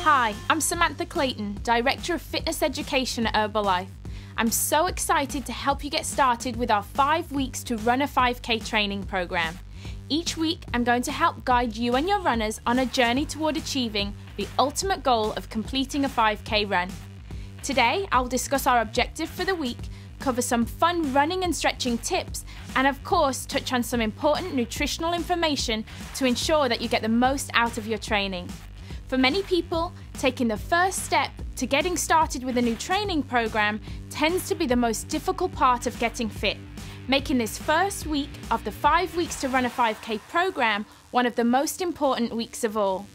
Hi, I'm Samantha Clayton, Director of Fitness Education at Herbalife. I'm so excited to help you get started with our 5 weeks to run a 5K training program. Each week, I'm going to help guide you and your runners on a journey toward achieving the ultimate goal of completing a 5K run. Today, I'll discuss our objective for the week, cover some fun running and stretching tips, and of course, touch on some important nutritional information to ensure that you get the most out of your training. For many people, taking the first step to getting started with a new training program tends to be the most difficult part of getting fit, making this first week of the 5 weeks to run a 5K program one of the most important weeks of all.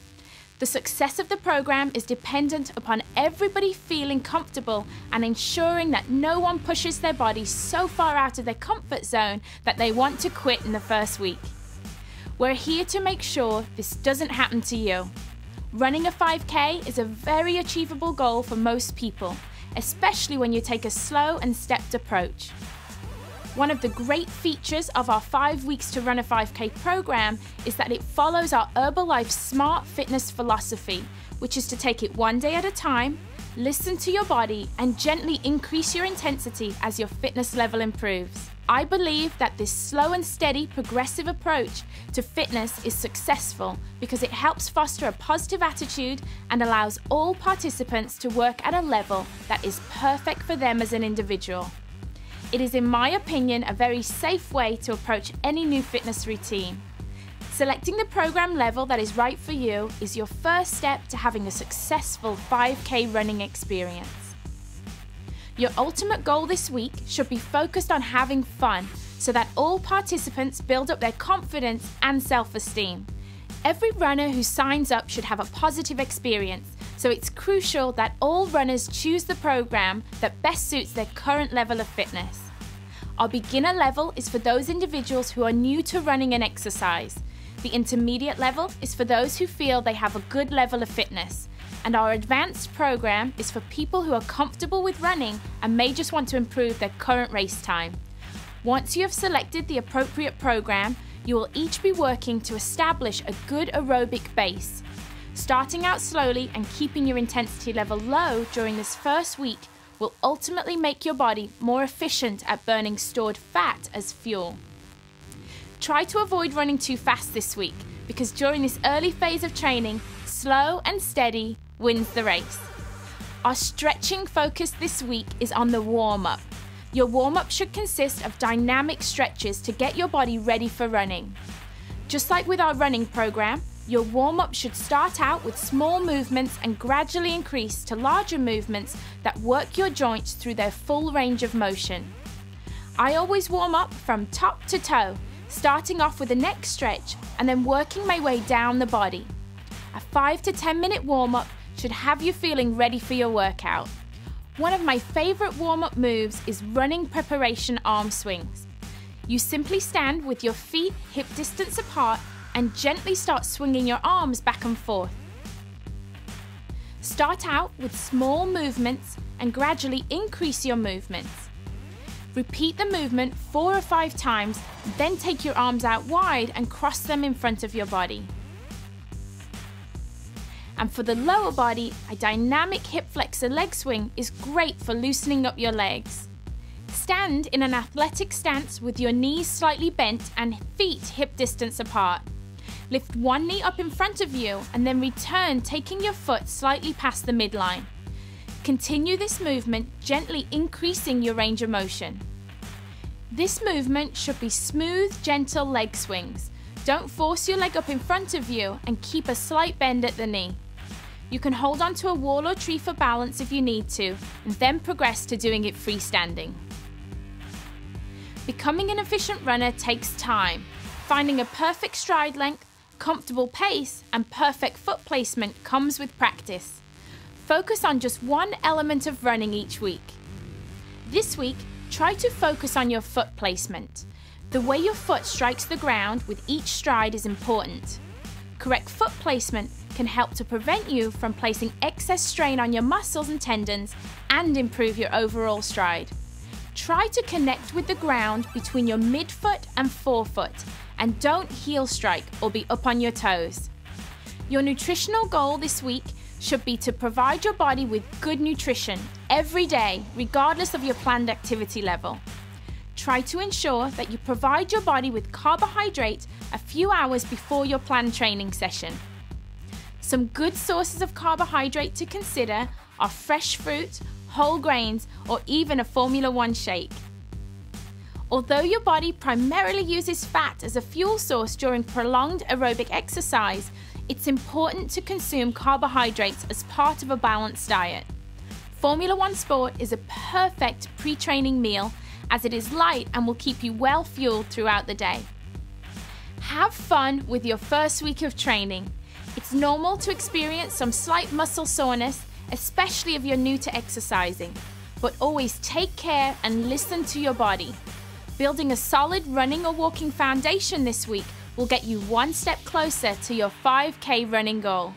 The success of the program is dependent upon everybody feeling comfortable and ensuring that no one pushes their body so far out of their comfort zone that they want to quit in the first week. We're here to make sure this doesn't happen to you. Running a 5K is a very achievable goal for most people, especially when you take a slow and stepped approach. One of the great features of our 5 weeks to run a 5K program is that it follows our Herbalife Smart Fitness philosophy, which is to take it one day at a time, listen to your body, and gently increase your intensity as your fitness level improves. I believe that this slow and steady progressive approach to fitness is successful because it helps foster a positive attitude and allows all participants to work at a level that is perfect for them as an individual. It is, in my opinion, a very safe way to approach any new fitness routine. Selecting the program level that is right for you is your first step to having a successful 5K running experience. Your ultimate goal this week should be focused on having fun so that all participants build up their confidence and self-esteem. Every runner who signs up should have a positive experience, so it's crucial that all runners choose the program that best suits their current level of fitness. Our beginner level is for those individuals who are new to running and exercise. The intermediate level is for those who feel they have a good level of fitness. And our advanced program is for people who are comfortable with running and may just want to improve their current race time. Once you have selected the appropriate program, you will each be working to establish a good aerobic base. Starting out slowly and keeping your intensity level low during this first week will ultimately make your body more efficient at burning stored fat as fuel. Try to avoid running too fast this week because during this early phase of training, slow and steady wins the race. Our stretching focus this week is on the warm-up. Your warm-up should consist of dynamic stretches to get your body ready for running. Just like with our running program, your warm-up should start out with small movements and gradually increase to larger movements that work your joints through their full range of motion. I always warm up from top to toe, starting off with a neck stretch and then working my way down the body. A 5 to 10 minute warm-up should have you feeling ready for your workout. One of my favorite warm-up moves is running preparation arm swings. You simply stand with your feet hip distance apart and gently start swinging your arms back and forth. Start out with small movements and gradually increase your movements. Repeat the movement 4 or 5 times, then take your arms out wide and cross them in front of your body. And for the lower body, a dynamic hip flexor leg swing is great for loosening up your legs. Stand in an athletic stance with your knees slightly bent and feet hip distance apart. Lift one knee up in front of you and then return, taking your foot slightly past the midline. Continue this movement, gently increasing your range of motion. This movement should be smooth, gentle leg swings. Don't force your leg up in front of you and keep a slight bend at the knee. You can hold onto a wall or tree for balance if you need to, and then progress to doing it freestanding. Becoming an efficient runner takes time. Finding a perfect stride length, comfortable pace, and perfect foot placement comes with practice. Focus on just one element of running each week. This week, try to focus on your foot placement. The way your foot strikes the ground with each stride is important. Correct foot placement can help to prevent you from placing excess strain on your muscles and tendons and improve your overall stride. Try to connect with the ground between your midfoot and forefoot and don't heel strike or be up on your toes. Your nutritional goal this week should be to provide your body with good nutrition every day, regardless of your planned activity level. Try to ensure that you provide your body with carbohydrate a few hours before your planned training session. Some good sources of carbohydrate to consider are fresh fruit, whole grains, or even a Formula 1 shake. Although your body primarily uses fat as a fuel source during prolonged aerobic exercise, it's important to consume carbohydrates as part of a balanced diet. Formula 1 Sport is a perfect pre-training meal as it is light and will keep you well fueled throughout the day. Have fun with your first week of training. It's normal to experience some slight muscle soreness, especially if you're new to exercising, but always take care and listen to your body. Building a solid running or walking foundation this week will get you one step closer to your 5K running goal.